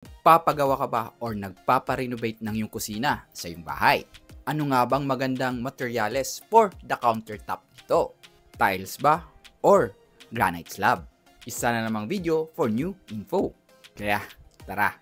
Papagawa ka ba or nagpapa-renovate ng iyong kusina sa iyong bahay? Ano nga bang magandang materyales for the countertop nito? Tiles ba or granite slab? Isa na namang video for new info. Kaya tara!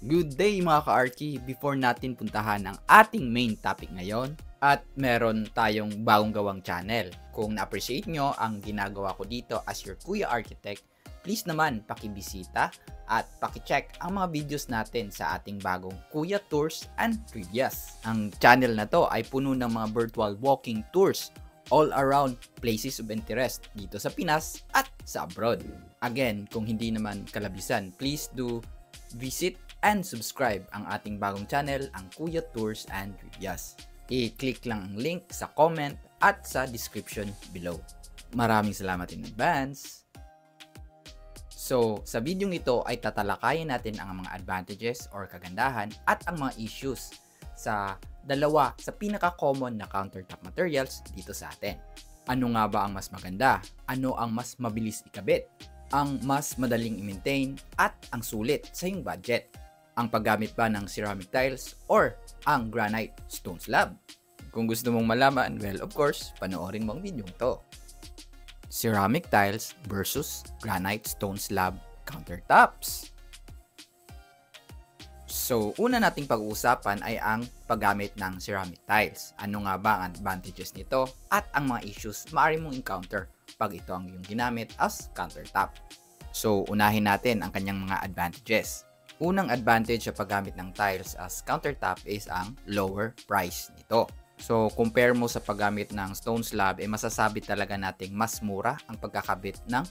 Good day mga ka-Arky! Before natin puntahan ang ating main topic ngayon, at meron tayong bagong gawang channel. Kung na-appreciate nyo ang ginagawa ko dito as your Kuya Architect, please naman pakibisita at pakicheck ang mga videos natin sa ating bagong Kuya Tours and Trivias. Ang channel na to ay puno ng mga virtual walking tours all around places of interest dito sa Pinas at sa abroad. Again, kung hindi naman kalabisan, please do visit and subscribe ang ating bagong channel, ang Kuya Tours and Trivias. I-click lang ang link sa comment at sa description below. Maraming salamat in advance. So, sa video ito ay tatalakayin natin ang mga advantages or kagandahan at ang mga issues sa dalawa sa pinaka-common na countertop materials dito sa atin. Ano nga ba ang mas maganda? Ano ang mas mabilis ikabit? Ang mas madaling i-maintain at ang sulit sa iyong budget? Ang paggamit ba ng ceramic tiles or ang granite stone slab? Kung gusto mong malaman, well, of course, panoorin mo ang video to. Ceramic tiles versus granite stone slab countertops. So, una nating pag-uusapan ay ang paggamit ng ceramic tiles. Ano nga ba ang advantages nito at ang mga issues maaari mong encounter pag ito ang iyong ginamit as countertop. So, unahin natin ang kanyang mga advantages. Unang advantage sa paggamit ng tiles as countertop is ang lower price nito. So, compare mo sa paggamit ng stone slab, masasabi talaga nating mas mura ang pagkakabit ng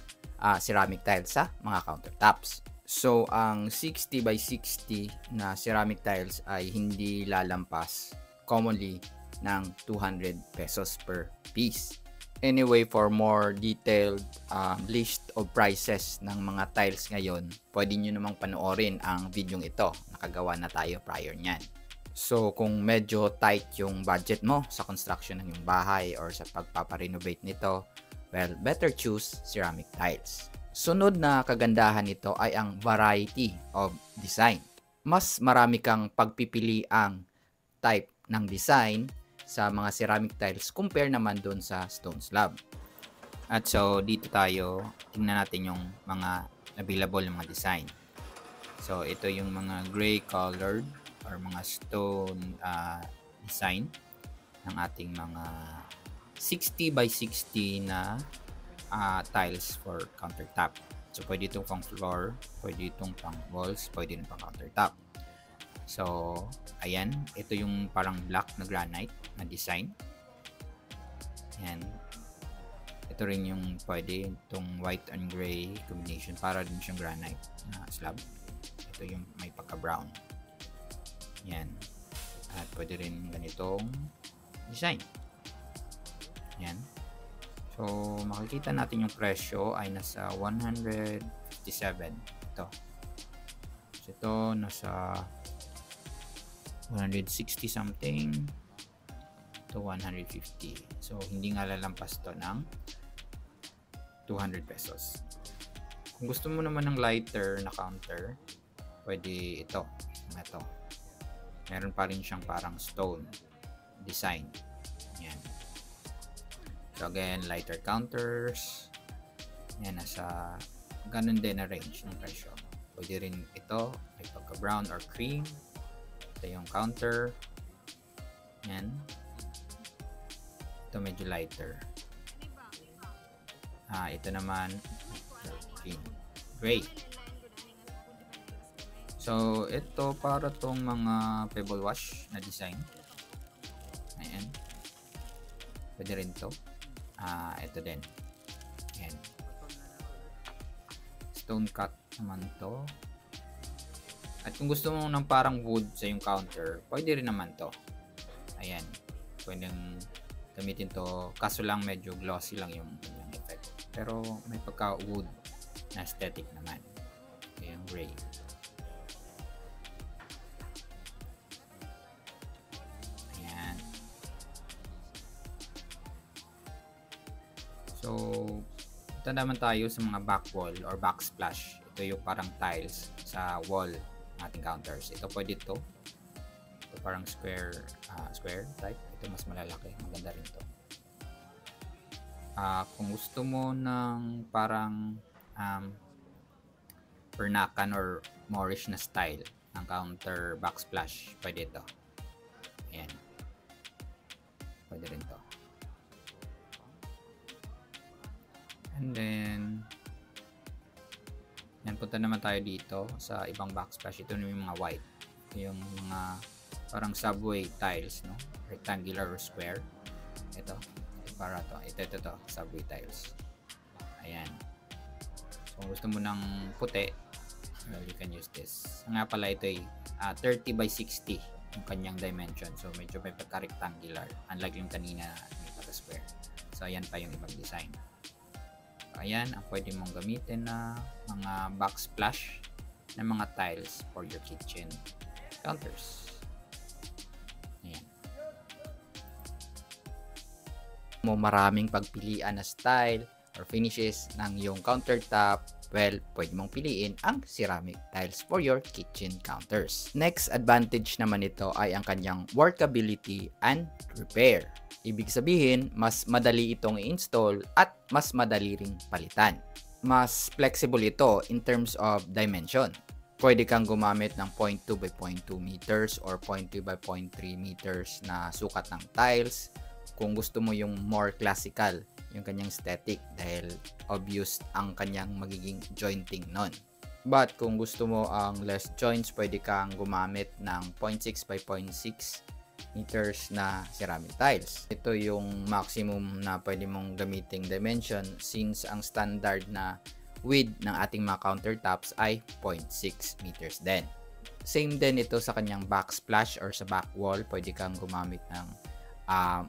ceramic tiles sa mga countertops. So, ang 60 by 60 na ceramic tiles ay hindi lalampas commonly ng 200 pesos per piece. Anyway, for more detailed list of prices ng mga tiles ngayon, pwede nyo namang panoorin ang video ito. Nakagawa na tayo prior nyan. So, kung medyo tight yung budget mo sa construction ng iyong bahay or sa pagpaparenovate nito, well, better choose ceramic tiles. Sunod na kagandahan nito ay ang variety of design. Mas marami kang pagpipiliang type ng design sa mga ceramic tiles compare naman doon sa stone slab. At so dito tayo, tingnan natin yung mga available ng mga design. So ito yung mga gray colored or mga stone design ng ating mga 60 by 60 na tiles for countertop. So pwede itong pang floor, pwede itong pang walls, pwede itong pang countertop. So, ayan. Ito yung parang black na granite na design. Ayan. Ito rin yung pwede. Itong white and gray combination. Para din siyang granite na slab. Ito yung may pagka-brown. Ayan. At pwede rin ganitong design. Ayan. So, makikita natin yung presyo ay nasa 157. Ito. So, ito nasa 160 something to 150. So, hindi nga lalampas to ng 200 pesos. Kung gusto mo naman ng lighter na counter, pwede ito. Ito. Meron pa rin siyang parang stone design. Yan. So, again, lighter counters. Yan, nasa ganun din na range ng presyo. Pwede rin ito, may pagka brown or cream. Ito yung counter. Yan. Ito medyo lighter. Ito naman green. Gray. So, ito para tong mga pebble wash na design. Ayan. Pwede rin to. Ito din. Ayan. Stone cut naman to. At kung gusto mo ng parang wood sa yung counter, pwede rin naman to. Ayan. Pwedeng gamitin to. Kaso lang medyo glossy lang yung effect. Pero may pagka-wood na aesthetic naman. Yung gray. Ayan. So, Ito naman tayo sa mga back wall or backsplash. Ito yung parang tiles sa wall ng ating counters. Ito pwede ito. Ito parang square type. Ito mas malalaki. Maganda rin to. Kung gusto mo ng parang pernakan or Moorish na style ng counter backsplash, pwede ito. Ayan. Pwede rin to. And then, yan, punta naman tayo dito sa ibang backsplash. Ito yung mga white. Ito yung mga parang subway tiles, no? Rectangular or square. Ito. Para to. Ito. Subway tiles. Ayan. So, kung gusto mo ng puti, well, you can use this. Nga pala ito ay 30 by 60 yung kanyang dimension. So, medyo may pagka-rectangular. Unlike yung kanina may pagka-square. So, ayan pa yung ibang design. Ayan ang pwede mong gamitin na mga backsplash na mga tiles for your kitchen counters. Ayan. Maraming pagpilian na style or finishes ng iyong countertop, well, pwede mong piliin ang ceramic tiles for your kitchen counters. Next advantage naman ito ay ang kanyang workability and repair. Ibig sabihin, mas madali itong i-install at mas madali ring palitan. Mas flexible ito in terms of dimension. Pwede kang gumamit ng 0.2 by 0.2 meters or 0.2 by 0.3 meters na sukat ng tiles. Kung gusto mo yung more classical, yung kanyang aesthetic dahil obvious ang kanyang magiging jointing nun. But kung gusto mo ang less joints, pwede kang gumamit ng 0.6 by 0.6 meters na ceramic tiles. Ito yung maximum na pwede mong gamiting dimension since ang standard na width ng ating mga countertops ay 0.6 meters din. Same din ito sa kanyang backsplash or sa back wall. Pwede kang gumamit ng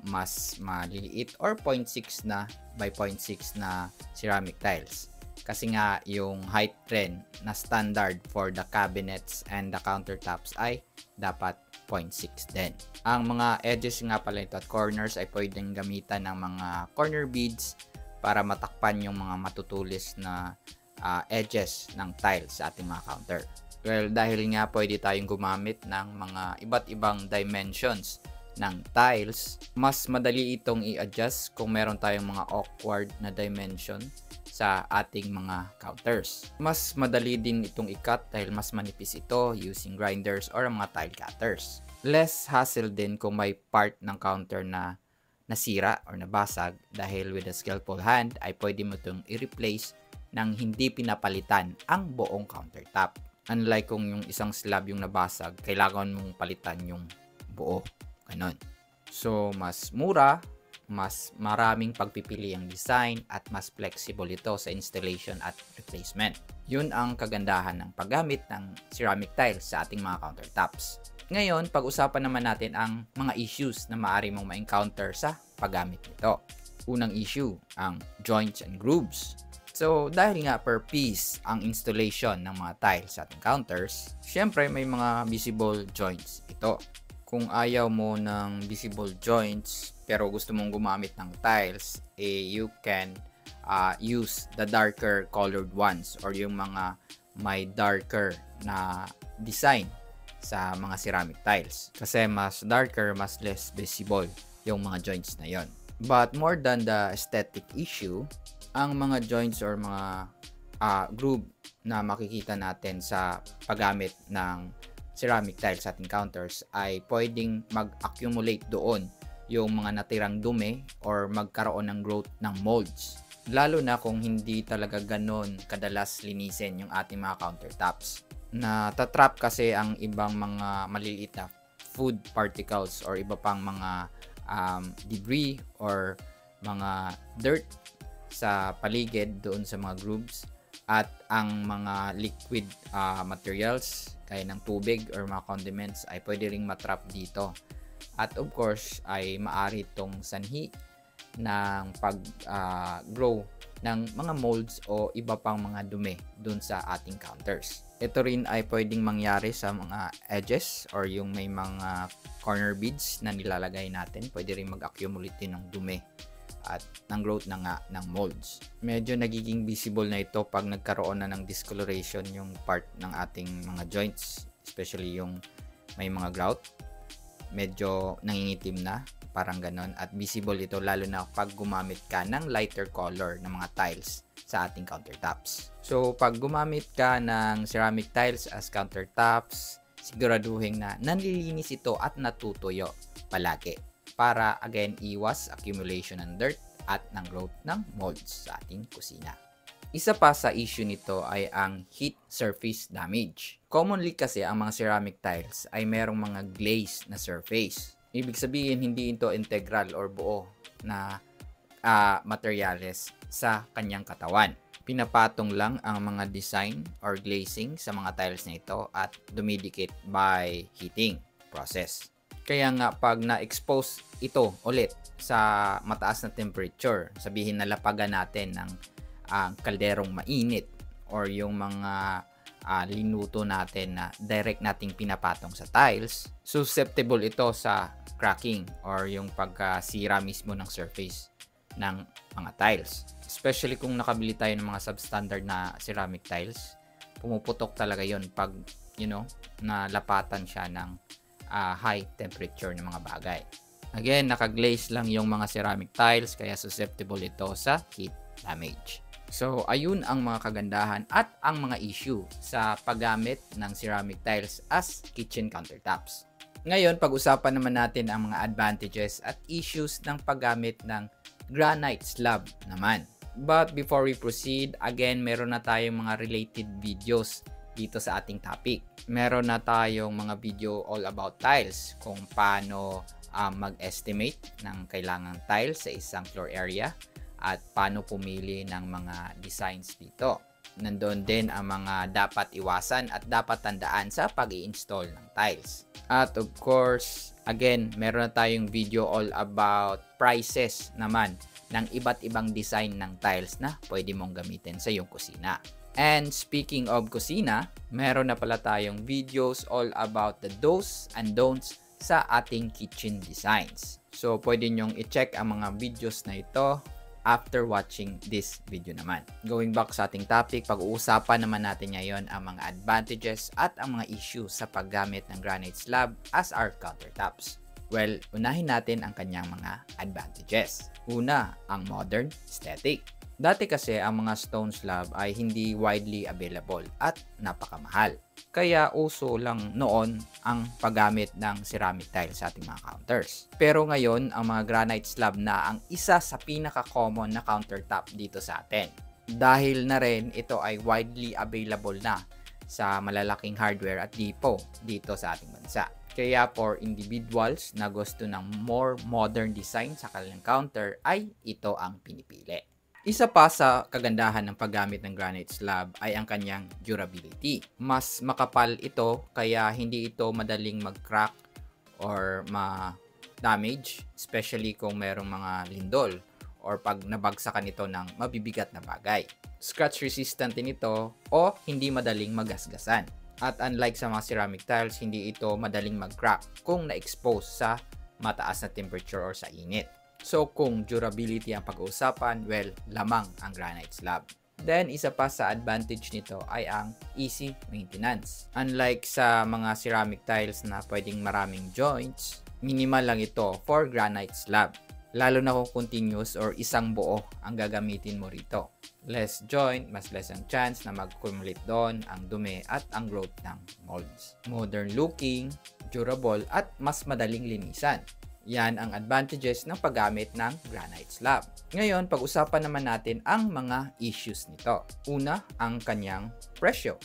mas maliliit or 0.6 na by 0.6 na ceramic tiles. Kasi nga yung height trend na standard for the cabinets and the countertops ay dapat 0.6 din. Ang mga edges nga pala ito at corners ay pwedeng gamitan ng mga corner beads para matakpan yung mga matutulis na edges ng tiles sa ating mga counter. Well, dahil nga pwede tayong gumamit ng mga iba't ibang dimensions ng tiles, mas madali itong i-adjust kung meron tayong mga awkward na dimension sa ating mga counters. Mas madali din itong i-cut dahil mas manipis ito using grinders or mga tile cutters. Less hassle din kung may part ng counter na nasira or nabasag dahil with a skillful hand ay pwede mo itong i-replace nang hindi pinapalitan ang buong countertop. Unlike kung yung isang slab yung nabasag, kailangan mong palitan yung buo. Ganon. So, mas mura, mas maraming pagpipili ang design at mas flexible ito sa installation at replacement. Yun ang kagandahan ng paggamit ng ceramic tiles sa ating mga countertops. Ngayon, pag-usapan naman natin ang mga issues na maaari mong ma-encounter sa paggamit nito. Unang issue, ang joints and grooves. So, dahil nga per piece ang installation ng mga tiles sa ating counters, syempre may mga visible joints ito. Kung ayaw mo ng visible joints pero gusto mong gumamit ng tiles, you can use the darker colored ones or yung mga may darker na design sa mga ceramic tiles. Kasi mas darker, mas less visible yung mga joints na yon. But more than the aesthetic issue, ang mga joints or mga groove na makikita natin sa paggamit ng ceramic tiles sa ating counters ay pwedeng mag-accumulate doon yung mga natirang dumi or magkaroon ng growth ng molds. Lalo na kung hindi talaga ganon kadalas linisin yung ating mga countertops. Natatrap kasi ang ibang mga maliliit na food particles or iba pang mga debris or mga dirt sa paligid doon sa mga grooves at ang mga liquid materials kaya ng tubig or mga condiments ay pwede ring matrap dito. At of course ay maaari itong sanhi ng pag-grow ng mga molds o iba pang mga dumi dun sa ating counters. Ito rin ay pwedeng mangyari sa mga edges or yung may mga corner beads na nilalagay natin. Pwede rin mag-accumulate din ng dumi at ng growth na nga ng molds. Medyo nagiging visible na ito pag nagkaroon na ng discoloration yung part ng ating mga joints, especially yung may mga grout. Medyo nangingitim na, parang ganon, at visible ito lalo na pag gumamit ka ng lighter color ng mga tiles sa ating countertops. So pag gumamit ka ng ceramic tiles as countertops, siguraduhin na nanlilinis ito at natutuyo palagi para again iwas accumulation ng dirt at ng growth ng molds sa ating kusina. Isa pa sa issue nito ay ang heat surface damage. Commonly kasi ang mga ceramic tiles ay merong mga glaze na surface. Ibig sabihin hindi ito integral or buo na materyales sa kanyang katawan. Pinapatong lang ang mga design or glazing sa mga tiles na ito at dumidikit by heating process. Kaya nga pag na-expose ito ulit sa mataas na temperature, sabihin na lapagan natin ng kalderong mainit or yung mga linuto natin na direct nating pinapatong sa tiles, susceptible ito sa cracking or yung pagkasira mismo ng surface ng mga tiles. Especially kung nakabili tayo ng mga substandard na ceramic tiles, pumuputok talaga yon pag nalapatan siya ng high temperature ng mga bagay. Again, nakaglaze lang yung mga ceramic tiles kaya susceptible ito sa heat damage. So, ayun ang mga kagandahan at ang mga issue sa paggamit ng ceramic tiles as kitchen countertops. Ngayon, pag-usapan naman natin ang mga advantages at issues ng paggamit ng granite slab naman. But before we proceed, again, meron na tayong mga related videos dito sa ating topic. Meron na tayong mga video all about tiles, kung paano mag-estimate ng kailangang tiles sa isang floor area at paano pumili ng mga designs dito. Nandoon din ang mga dapat iwasan at dapat tandaan sa pag-i-install ng tiles. At of course, again, meron na tayong video all about prices naman ng iba't ibang design ng tiles na pwede mong gamitin sa iyong kusina. And speaking of kusina, meron na pala tayong videos all about the do's and don'ts sa ating kitchen designs. So, pwede nyong i-check ang mga videos na ito after watching this video naman. Going back sa ating topic, pag-uusapan naman natin ngayon ang mga advantages at ang mga issues sa paggamit ng granite slab as our countertops. Well, unahin natin ang kanyang mga advantages. Una, ang modern aesthetic. Dati kasi ang mga stone slab ay hindi widely available at napakamahal. Kaya uso lang noon ang paggamit ng ceramic tile sa ating mga counters. Pero ngayon, ang mga granite slab na ang isa sa pinaka-common na countertop dito sa atin. Dahil na rin ito ay widely available na sa malalaking hardware at depot dito sa ating bansa. Kaya for individuals na gusto ng more modern design sa kanilang counter ay ito ang pinipili. Isa pa sa kagandahan ng paggamit ng granite slab ay ang kanyang durability. Mas makapal ito kaya hindi ito madaling mag-crack or ma-damage, especially kung merong mga lindol or pag nabagsakan ito ng mabibigat na bagay. Scratch resistant din ito o hindi madaling magasgasan. At unlike sa mga ceramic tiles, hindi ito madaling mag-crack kung na-expose sa mataas na temperature or sa init. So kung durability ang pag-uusapan, well, lamang ang granite slab. Then, isa pa sa advantage nito ay ang easy maintenance. Unlike sa mga ceramic tiles na pwedeng maraming joints, minimal lang ito for granite slab. Lalo na kung continuous or isang buo ang gagamitin mo rito. Less joint, mas less ang chance na mag-accumulate doon ang dumi at ang growth ng molds. Modern looking, durable at mas madaling linisan. Yan ang advantages ng paggamit ng granite slab. Ngayon, pag-usapan naman natin ang mga issues nito. Una, ang kanyang presyo.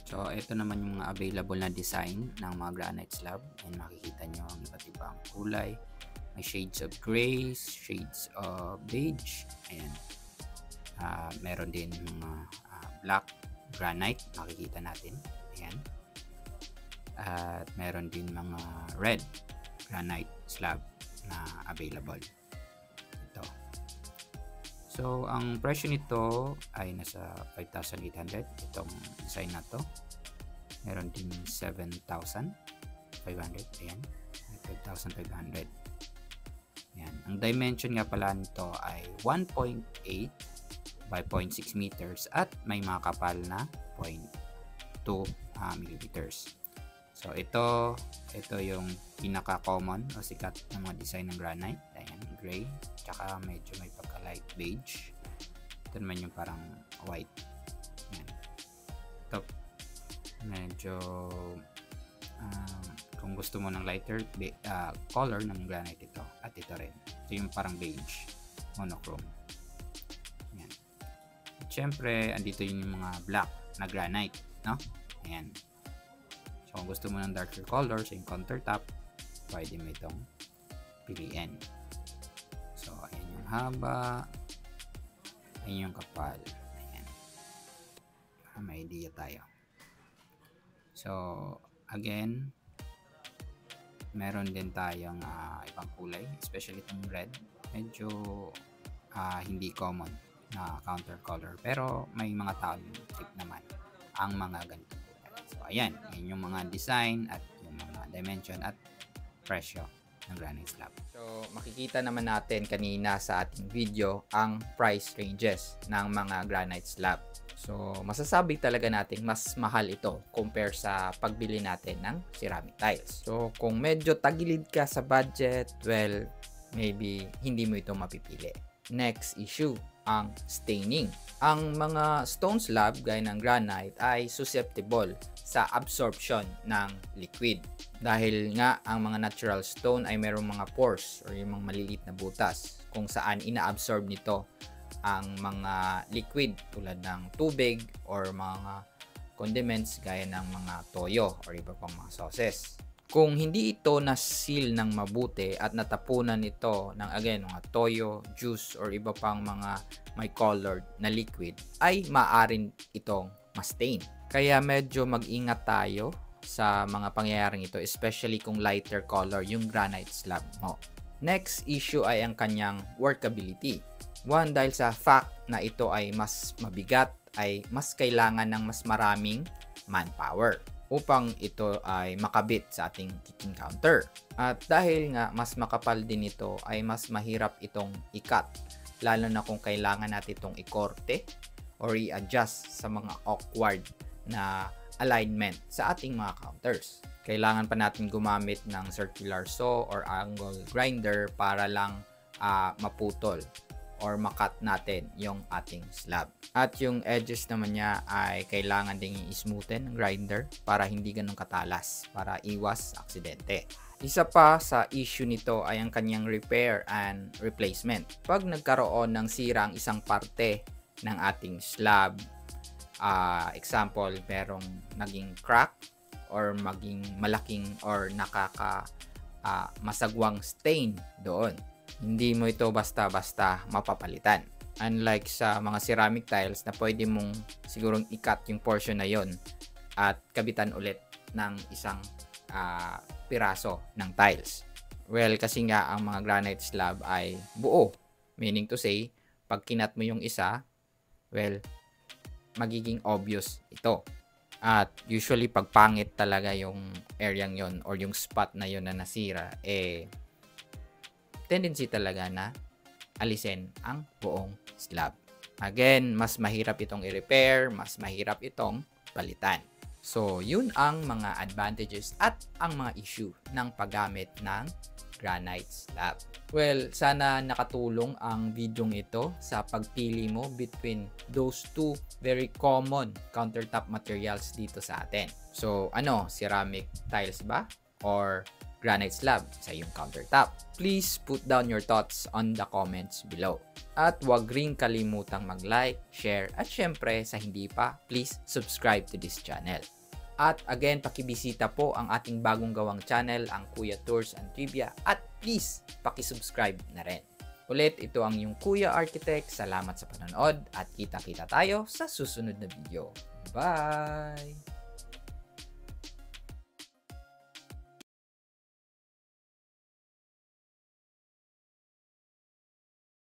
So, ito naman yung mga available na design ng mga granite slab. And makikita nyo ang iba't ibang kulay. May shades of gray, shades of beige. Ayan. Meron din mga black granite. Makikita natin. Ayan. At meron din mga red granite slab na available. Ito. So, ang presyo nito ay nasa 5,800. Itong design na to. Meron din 7,500. Ayan. 5,500. Ang dimension nga pala nito ay 1.8 by 0.6 meters at may mga kapal na 0.2 millimeters. So ito yung pinaka-common o sikat ng mga design ng granite. Ayan, gray, tsaka medyo may pagka-light beige. Ito naman yung parang white. Ayan. Ito, medyo kung gusto mo ng lighter color ng granite ito. At ito rin. Ito yung parang beige, monochrome. Ayan. At syempre, andito yung mga black na granite, no? Ayan. So, kung gusto mo ng darker color sa yung countertop, pwede mo itong piliin. So, ayan yung haba. Ayan yung kapal. Ayan. May idea tayo. So, again, meron din tayong ibang kulay, especially itong red. Medyo hindi common na counter color, pero may mga trip naman ang mga ganito. So ayan, yun yung mga design at yung mga dimension at presyo ng granite slab. So makikita naman natin kanina sa ating video ang price ranges ng mga granite slab. So masasabi talaga natin mas mahal ito compare sa pagbili natin ng ceramic tiles. So kung medyo tagilid ka sa budget, well, maybe hindi mo ito mapipili. Next issue, ang staining. Ang mga stone slab gaya ng granite ay susceptible sa absorption ng liquid. Dahil nga ang mga natural stone ay mayroong mga pores or yung mga maliliit na butas kung saan ina-absorb nito ang mga liquid tulad ng tubig or mga condiments gaya ng mga toyo or iba pang mga sauces. Kung hindi ito na-seal ng mabuti at natapunan ito ng mga toyo, juice or iba pang mga may colored na liquid, ay maaaring itong ma-stain. Kaya medyo mag-ingat tayo sa mga pangyayaring ito, especially kung lighter color yung granite slab mo. Next issue ay ang kanyang workability. One, dahil sa fact na ito ay mas mabigat, ay mas kailangan ng mas maraming manpower upang ito ay makabit sa ating kitchen counter. At dahil nga mas makapal din ito, ay mas mahirap itong i-cut, lalo na kung kailangan natin itong i-korte or i-adjust sa mga awkward na alignment sa ating mga counters. Kailangan pa natin gumamit ng circular saw or angle grinder para lang maputol or makat natin yung ating slab. At yung edges naman niya ay kailangan ding i-smoothen ng grinder para hindi ganun katalas, para iwas aksidente. Isa pa sa issue nito ay ang kanyang repair and replacement. Pag nagkaroon ng sira ang isang parte ng ating slab, example, merong naging crack or maging malaking or masagwang stain doon, hindi mo ito basta-basta mapapalitan. Unlike sa mga ceramic tiles na pwede mong sigurong i-cut yung portion na yon at kabitan ulit ng isang piraso ng tiles. Well, kasi nga ang mga granite slab ay buo. Meaning to say, pag kinat mo yung isa, well, magiging obvious ito. At usually pag pangit talaga yung area yon or yung spot na yon na nasira, tendency talaga na alisin ang buong slab. Again, mas mahirap itong i-repair, mas mahirap itong palitan. So, yun ang mga advantages at ang mga issue ng paggamit ng granite slab. Well, sana nakatulong ang videong ito sa pagpili mo between those two very common countertop materials dito sa atin. So, ceramic tiles ba? Or granite slab sa iyong countertop? Please put down your thoughts on the comments below. At huwag ring kalimutang mag-like, share, at syempre sa hindi pa, please subscribe to this channel. At again, pakibisita po ang ating bagong gawang channel, ang Kuya Tours and Trivia, at please pakisubscribe na rin. Ulit, ito ang yung Kuya Architect. Salamat sa panonood at kita-kita tayo sa susunod na video. Bye!